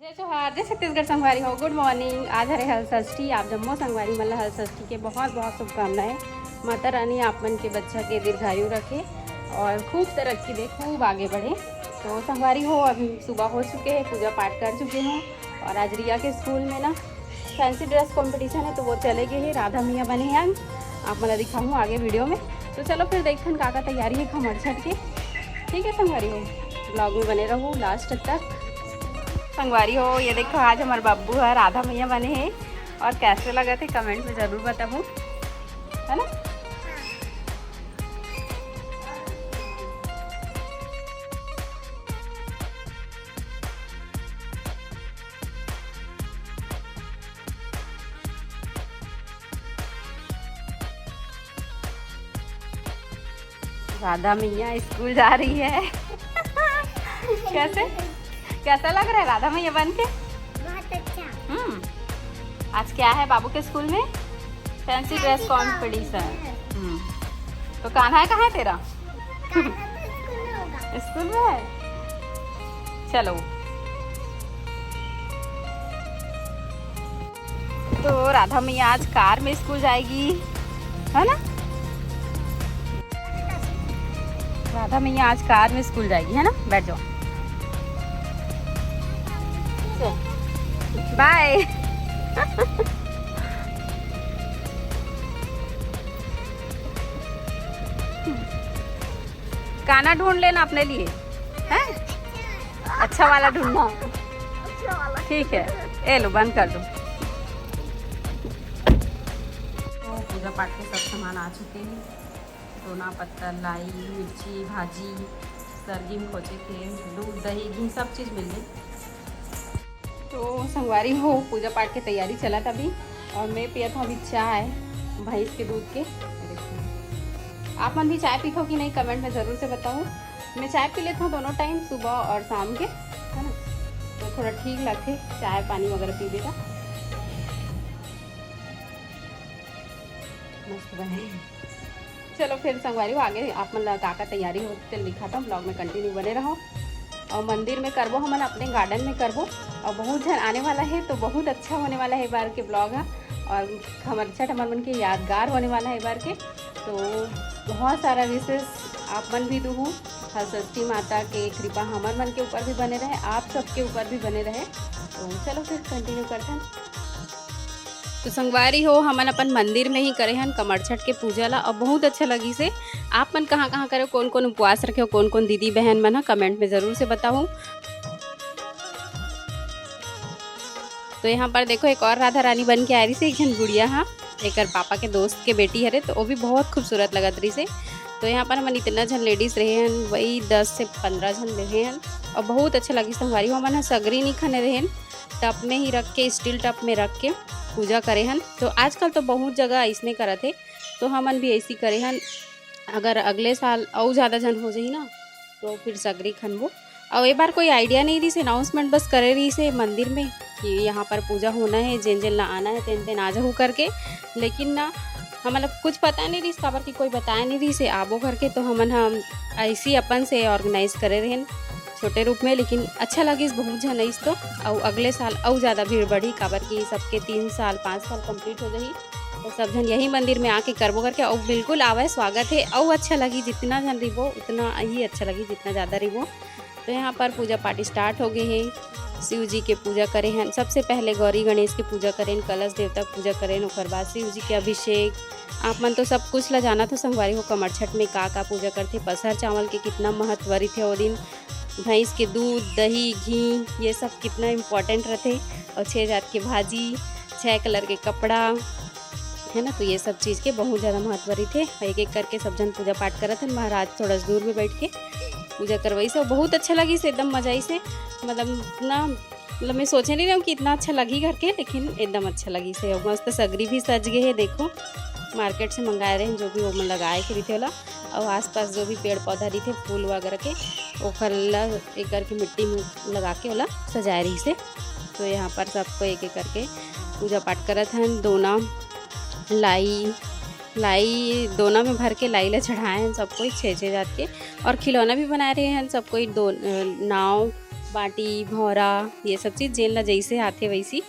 जय जोहार, जय छत्तीसगढ़ संगवारी हो। Good morning. आज हरे हल षष्ठी। आप जम्मो संगवारी मन हल षष्ठी के बहुत बहुत शुभकामनाएं। माता रानी आप मन के बच्चा के दीर्घायु रखे और खूब तरक्की दे, खूब आगे बढ़े। तो संगवारी हो, अभी सुबह हो चुके हैं, पूजा पाठ कर चुके हों और आज रिया के स्कूल में ना फैंसी ड्रेस कंपटीशन है, तो वो चले गए हैं। राधा मैया बने हैं। आप मैं दिखाऊँ आगे वीडियो में। तो चलो फिर देखते हैं का तैयारी है खमर छठ के। ठीक है संगवारी हो, ब्लॉग में बने रहो लास्ट तक। संगवारी हो, ये देखो आज हमारे बाबू है राधा मैया बने हैं और कैसे लगे थे कमेंट में ज़रूर बताओ, है ना। राधा मैया स्कूल जा रही है। कैसा लग रहा है राधा मैया बन के? बहुत अच्छा। आज क्या है बाबू के स्कूल में? Fancy dress competition. तो कान्हा कहाँ है तेरा? स्कूल में है। चलो, तो राधा मैया आज कार में स्कूल जाएगी, है ना। राधा मैया आज कार में स्कूल जाएगी, है ना। बैठ जाओ, बाय। गाना ढूंढ लेना अपने लिए, हैं? अच्छा वाला ढूंढना। ठीक है, ए लो बंद कर दो। तो पूजा पाठ के सब सामान आ चुके हैं। दोना पत्तल, लाई, मिर्ची, भाजी, सरगीम, खोचे के दूध, दही, घी सब चीज़ मिल गई। तो संगवारी हो, पूजा पाठ की तैयारी चला था अभी और मैं पिया था अभी चाय भैंस के दूध के। आप मन भी चाय पीते हो कि नहीं कमेंट में ज़रूर से बताओ। मैं चाय पी लेता हूँ दोनों टाइम, सुबह और शाम के, है ना। तो थोड़ा ठीक लगते चाय पानी वगैरह पी देगा। मस्त बने। चलो फिर संगवारी हो, आगे आप मन का तैयारी हो तो दिखाता हूँ, ब्लॉग में कंटिन्यू बने रहो। और मंदिर में करबो, हमन अपने गार्डन में करबो और बहुत जन आने वाला है, तो बहुत अच्छा होने वाला है बार के ब्लॉग है। और खमर छठ हमारे मन के यादगार होने वाला है बार के। तो बहुत सारा विशेष आप मन भी दूँ हर षष्ठी माता के कृपा हमारे मन के ऊपर भी बने रहे, आप सबके ऊपर भी बने रहे। तो चलो फिर कंटिन्यू करते हैं। तो संगवारी हो, हमन अपन मंदिर में ही करे हन कमर छठ के पूजा ला और बहुत अच्छा लगी से। आप मन कहाँ कहाँ करे, कौन कौन उपवास रखे हो, कौन कौन दीदी बहन मन है कमेंट में ज़रूर से बताओ। तो यहाँ पर देखो एक और राधा रानी बन के आ रही से, एक जन गुड़िया हाँ, एक पापा के दोस्त के बेटी हरे, तो वो भी बहुत खूबसूरत लगत रही से। तो यहाँ पर हमन इतना जन लेडीज़ रहे हैं, वही 10 से 15 जन रहे हैं और बहुत अच्छा लगी संगवारी हो। हमन सगरी नहीं खाने रहे, टप में ही रख के, स्टील टप में रख के पूजा करे हन। तो आजकल तो बहुत जगह ऐसने करत है, तो हमन भी ऐसी करे हन। अगर अगले साल और ज़्यादा जन हो जाही ना, तो फिर सगरी खनबो। और एक बार कोई आइडिया नहीं रही से, अनाउंसमेंट बस करे रही से मंदिर में कि यहाँ पर पूजा होना है, जिन जिन ला आना है तेन तेन आ जाओ करके। लेकिन ना हम कुछ पता नहीं रही काबर कि कोई बताया नहीं रही से आबो करके। तो हम ऐसी अपन से ऑर्गेनाइज करे रहे छोटे रूप में, लेकिन अच्छा लगी बहुत जन इस। तो और अगले साल और ज़्यादा भीड़ बढ़ी काबर कि सबके 3 साल 5 साल कंप्लीट हो जाही, तो सब जन यही मंदिर में आके करबो करके। और बिल्कुल आवे, स्वागत है। और अच्छा लगी जितना जन रिबो उतना ही अच्छा लगी, जितना ज़्यादा रिबो। तो यहाँ पर पूजा पाठ स्टार्ट हो गए हैं। शिव जी के पूजा करे हैं, सबसे पहले गौरी गणेश की पूजा करें, कलश देवता की पूजा करें, और बाद शिव जी के अभिषेक। आप मन तो सब कुछ ला जाना था संगवारी हो कमर छठ में का पूजा करते। पसहर चावल के कितना महत्व थे वो दिन, भैंस के दूध, दही, घी, ये सब कितना इम्पोर्टेंट रहते। और 6 जात के भाजी, 6 कलर के कपड़ा, है ना। तो ये सब चीज़ के बहुत ज़्यादा महत्व थे। एक एक करके सब जन पूजा पाठ करत हैं। महाराज थोड़ा दूर में बैठ के पूजा करवाई से, बहुत अच्छा लगी से, एकदम मजा आई से। मतलब मैं सोचे नहीं रही कि इतना अच्छा लगी करके, लेकिन एकदम अच्छा लगी से। और मस्त सगरी भी सज गए है, देखो मार्केट से मंगाए रहे हैं, जो भी वो में लगाए के रही वाला। और आसपास जो भी पेड़ पौधा रही थे फूल वगैरह के, ओखर ला एक करके मिट्टी में लगा के वाला सजाए रही से। तो यहाँ पर सबको एक एक करके पूजा पाठ करत हैं। दोना लाई दोना में भर के लाई ला चढ़ाए हैं सब कोई 6 जात के। और खिलौना भी बनाए रहे हैं सब कोई, दो नाव बाटी भौरा ये सब चीज़ जेल ला जैसे आते वैसी।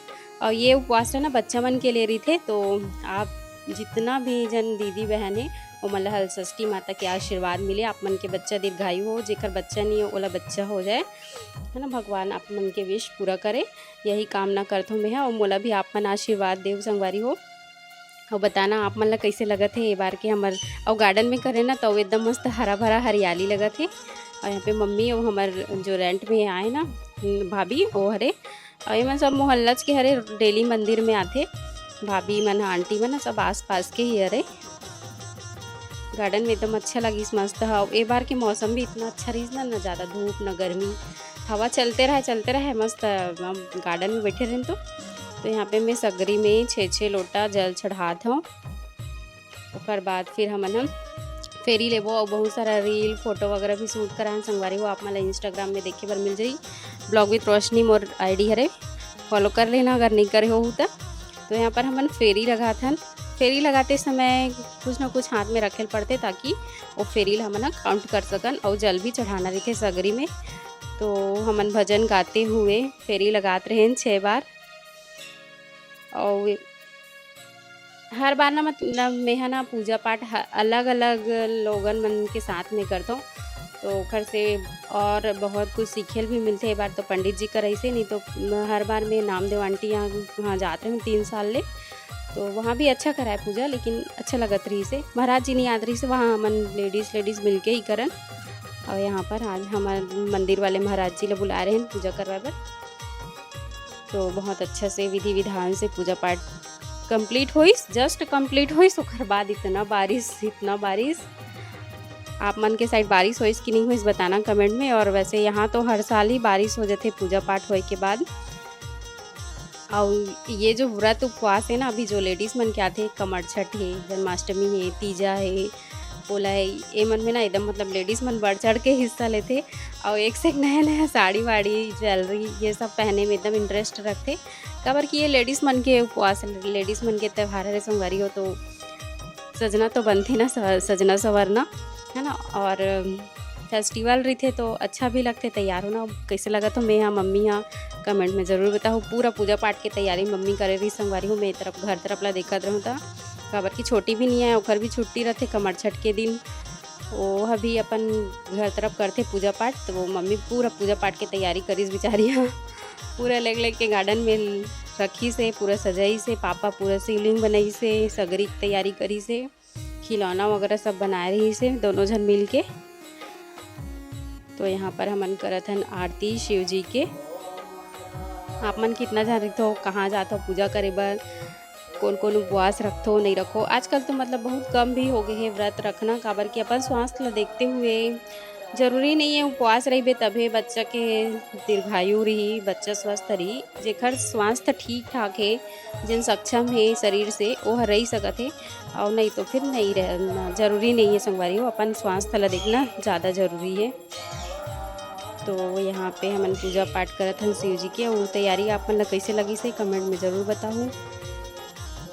और ये उपवास ना बच्चा मन के ले रही थे, तो आप जितना भी जन दीदी बहन है वो मतलब हल षष्ठी माता के आशीर्वाद मिले, आप मन के बच्चा दीर्घायु हो, जेकर बच्चा नहीं हो ओला बच्चा हो जाए, है ना। भगवान आप मन के विश पूरा करे, यही कामना करता हूँ मैं। और मोला भी आप मन आशीर्वाद देव संगवारी हो। और बताना आप मन ला कैसे लगत है ये बार के हमर। और गार्डन में करे ना तो एकदम मस्त हरा भरा हरियाली लगत है। और यहाँ पे मम्मी और हमार जो रेंट में आए ना भाभी वो हरे, और ये मन सब मोहल्लज के हरे, डेली मंदिर में आते भाभी मन आंटी मन सब आस पास के ही हरे। गार्डन में एकदम अच्छा लगिस, मस्त है। ये बार के मौसम भी इतना अच्छा रही ना ज़्यादा धूप न गर्मी, हवा चलते रहे मस्त गार्डन में बैठे रहें। तो यहाँ पे मैं सगरी में 6 लोटा जल चढ़ात हूँ। उसके बाद फिर हम फेरी लेबो और बहुत सारा रील फोटो वगैरह भी शूट कराएं संगवारी हो। आप मतलब इंस्टाग्राम में देखे पर मिल जाई, blog with Roshni more ID Hare, follow कर लेना अगर नहीं करे हो तो। यहाँ पर हम फेरी लगाथन। फेरी लगाते समय कुछ ना कुछ हाथ में रखे पड़ते ताकि वो फेरी हम काउंट कर सकन, और जल भी चढ़ाना रहते सगरी में। तो हमन भजन गाते हुए फेरी लगाते रहें 6 बार। और हर बार ना मतलब मैं है ना पूजा पाठ अलग अलग लोगन मन के साथ में करता हूँ, तो घर से और बहुत कुछ सीखेल भी मिलते हैं। बार तो पंडित जी का ऐसे नहीं, तो हर बार मैं नामदेव आंटी यहाँ जाते हूँ 3 साल ले, तो वहाँ भी अच्छा कराए पूजा, लेकिन अच्छा लगत रही से। महाराज जी नहीं याद रही से, वहाँ हमन लेडीज़ मिल के ही करन। और यहाँ पर आज हमारे मंदिर वाले महाराज जी ला बुला रहे हैं पूजा करवाए पर। तो बहुत अच्छा से विधि विधान से पूजा पाठ कंप्लीट होइस, जस्ट कंप्लीट होइस। उसके बाद इतना बारिश आप मन के साइड बारिश होइस कि नहीं होइस बताना कमेंट में। और वैसे यहाँ तो हर साल ही बारिश हो जाते पूजा पाठ होए के बाद। और ये जो व्रत उपवास है ना, अभी जो लेडीज़ मन के आते, कमर छठ है, जन्माष्टमी है, तीजा है, पोला है, ये मन में ना एकदम मतलब लेडीज़ मन बढ़ चढ़ के हिस्सा लेते। और एक से एक नया साड़ी वाड़ी ज्वेलरी ये सब पहने में एकदम इंटरेस्ट रखते। खबर कि ये लेडीज़ मन के उपवास, लेडीज़ मन के त्यौहार है सोमवारी हो, तो सजना तो बनते ना, सजना संवरना है ना। और फेस्टिवल रही थे तो अच्छा भी लगते तैयार होना। कैसे लगा तो मैं यहाँ मम्मी यहाँ कमेंट में ज़रूर बताऊँ। पूरा पूजा पाठ की तैयारी मम्मी करे रही संगवारी हूँ, मैं तरफ घर तरफ ला देखा रहूँ था। खबर की छोटी भी नहीं है, ओखर भी छुट्टी रहते कमर छठ के दिन, वो अभी अपन घर तरफ करते पूजा पाठ। तो वो मम्मी पूरा पूजा पाठ की तैयारी करीस बेचारी, पूरा लेग के गार्डन में रखी से, पूरा सजाई से, पापा पूरा शिवलिंग बनाई से, सगरी की तैयारी करी से, खिलौना वगैरह सब बनाए रही से दोनों जन मिल के। तो यहाँ पर हमन करत हन आरती शिव जी के। आप मन कितना जन रखते हो, कहाँ जाते हो पूजा करे बर, कौन कौन उपवास रखते हो नहीं रखो। आजकल तो मतलब बहुत कम भी हो गए है व्रत रखना, काबर कि अपन स्वास्थ्य ला देखते हुए जरूरी नहीं है उपवास रही तभी बच्चा के दीर्घायु रही, बच्चा स्वस्थ रही। जेकर स्वास्थ्य ठीक ठाक है, जिन सक्षम है शरीर से, वो रह सकत है, और नहीं तो फिर नहीं रहना जरूरी नहीं है संगवारी हो। अपन स्वास्थ्य ला देखना ज़्यादा जरूरी है। तो यहाँ पे हमन पूजा पाठ करत हन शिव जी के। और तैयारी आप मन ला कैसे लगी से कमेंट में ज़रूर बताऊँ।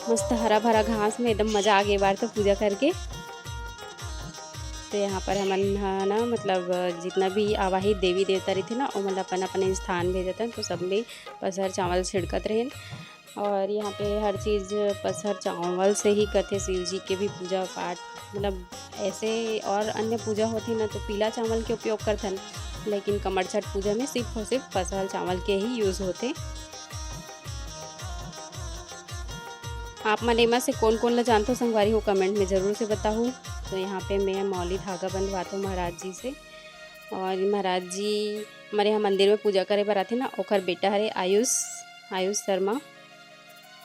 मस्त हरा भरा घास में एकदम मज़ा आ गई बार तो पूजा करके। तो यहाँ पर हमन ना मतलब जितना भी आवाहित देवी देवता रही थे ना, वो मतलब अपन अपने स्थान भेजते हैं, तो सब में पसहर चावल छिड़कत रहें। और यहाँ पे हर चीज़ पसहर चावल से ही करते। शिव जी के भी पूजा पाठ मतलब ऐसे और अन्य पूजा होती ना तो पीला चावल के उपयोग करते हैं, लेकिन कमर छठ पूजा में सिर्फ और सिर्फ पसहर चावल के ही यूज़ होते। आप मन एमा से कौन कौन ला जानते हो संगवारी हो कमेंट में ज़रूर से बताऊँ। तो यहाँ पे मैं मौली धागा बंधवाता हूँ महाराज जी से। और महाराज जी हमारे यहाँ मंदिर में पूजा करे बर आते ना, ओकर बेटा हरे आयुष शर्मा,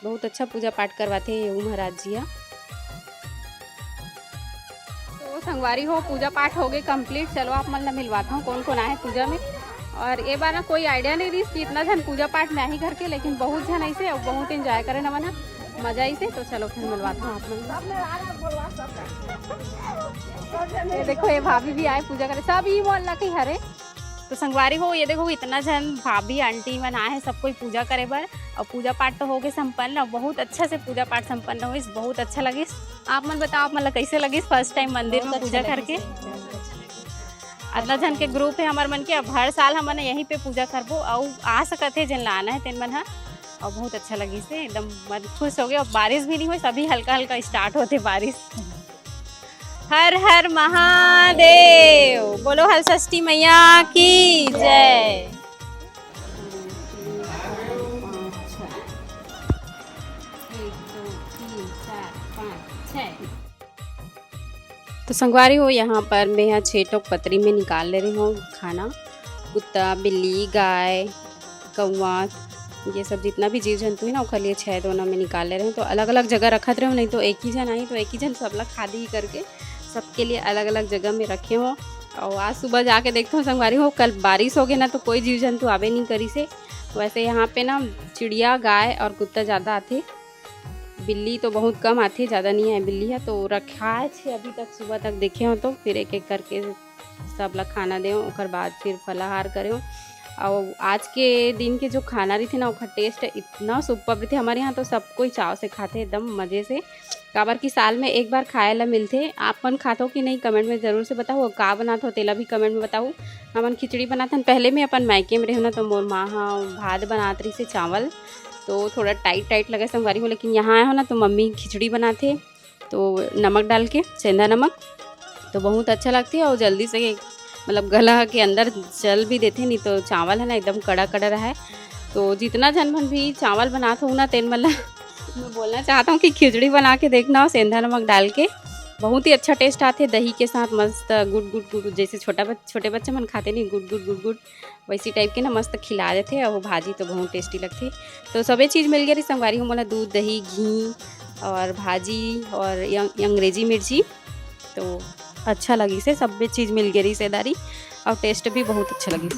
बहुत अच्छा पूजा पाठ करवाते हैं ये महाराज जी। तो संगवारी हो पूजा पाठ हो गए कंप्लीट। चलो आप मन ला मिलवाता हूँ कौन कौन आए पूजा में। और ये बार ना कोई आइडिया नहीं रही कि इतना जन पूजा पाठ में ही करके, लेकिन बहुत जन ऐसे और बहुत इंजॉय करे ना मना मजा ही से। तो चलो फिर मिलवाता हूँ आप लोग। ये देखो ये भाभी भी आए पूजा करे, सब ही मोहल्ला के हरे। तो संगवारी हो ये देखो इतना जन भाभी आंटी मन आए हैं सब कोई पूजा करे बर। और पूजा पाठ तो हो गए संपन्न, और बहुत अच्छा से पूजा पाठ संपन्न हुई, बहुत अच्छा लगी। आप मन बताओ आप मतलब कैसे लगी फर्स्ट टाइम मंदिर में पूजा करके। अदला जन के ग्रुप है हमार मन के। अब हर साल हमन यहीं पे पूजा करबो और आ सकत है जन लाना है तेन मन हा। और बहुत अच्छा लगी से, एकदम मन खुश हो गए। और बारिश भी नहीं हुई, सभी हल्का हल्का स्टार्ट होते बारिश। हर हर महादेव, बोलो हल षष्ठी मैया की जय। तो संगवारी हो, यहाँ पर मैं यहाँ 6 टोक पतरी में निकाल ले रही हूँ खाना। कुत्ता, बिल्ली, गाय, कौवा, ये सब जितना भी जीव जंतु है ना, वो खाली 6 दोनों में निकाल ले रहे हैं। तो अलग अलग जगह रखत रहे हो, नहीं तो एक ही जन आई तो एक ही जन सब लोग खाली करके सबके लिए अलग अलग जगह में रखे हो। और आज सुबह जाके देखते हो संगवारी हो, कल बारिश हो गई ना तो कोई जीव जंतु आवे नहीं करी से। वैसे यहाँ पे ना चिड़िया, गाय और कुत्ता ज़्यादा आते, बिल्ली तो बहुत कम आती, ज़्यादा नहीं है बिल्ली है। तो रखा है अभी तक, सुबह तक देखे हो तो फिर एक एक करके सब लोग खाना दे, और बाद फिर फलाहार करें। और आज के दिन के जो खाना रही थी ना, उसका टेस्ट इतना सुपर थे हमारे यहाँ। तो सब कोई चाव से खाते एकदम मज़े से। काबर की साल में एक बार खाए ला मिलते। आपन खाते हो कि नहीं कमेंट में ज़रूर से बताओ। का बनाते हो तेला भी कमेंट में बताओ। हमन खिचड़ी बनाते हैं पहले में अपन मायके में रहे ना, तो मोर माँ भात बनात रही से चावल, तो थोड़ा टाइट टाइट लगे संगवारी हो। लेकिन यहाँ आया हो ना तो मम्मी खिचड़ी बनाते, तो नमक डाल के, सेंधा नमक, तो बहुत अच्छा लगती है। और जल्दी से मतलब गला के अंदर जल भी देते, नहीं तो चावल है ना एकदम कड़ा कड़ा रहा है। तो जितना जन मन भी चावल बनाता हूँ ना तेल मतलब मैं बोलना चाहता हूँ कि खिचड़ी बना के देखना हो सेंधा नमक डाल के, बहुत ही अच्छा टेस्ट आते। दही के साथ मस्त गुड गुड गुड, जैसे छोटे बच्चे मन खाते नहीं गुड गुड गुड गुड, वैसी टाइप के ना मस्त खिला देते। और वो भाजी तो बहुत टेस्टी लगती। तो सभी चीज़ मिल गई संगवारी हो मोला, दूध, दही, घी और भाजी और अंग्रेजी मिर्ची। तो अच्छा लगी से, सब चीज़ मिल गई रिश्तेदारी, और टेस्ट भी बहुत अच्छा लगी।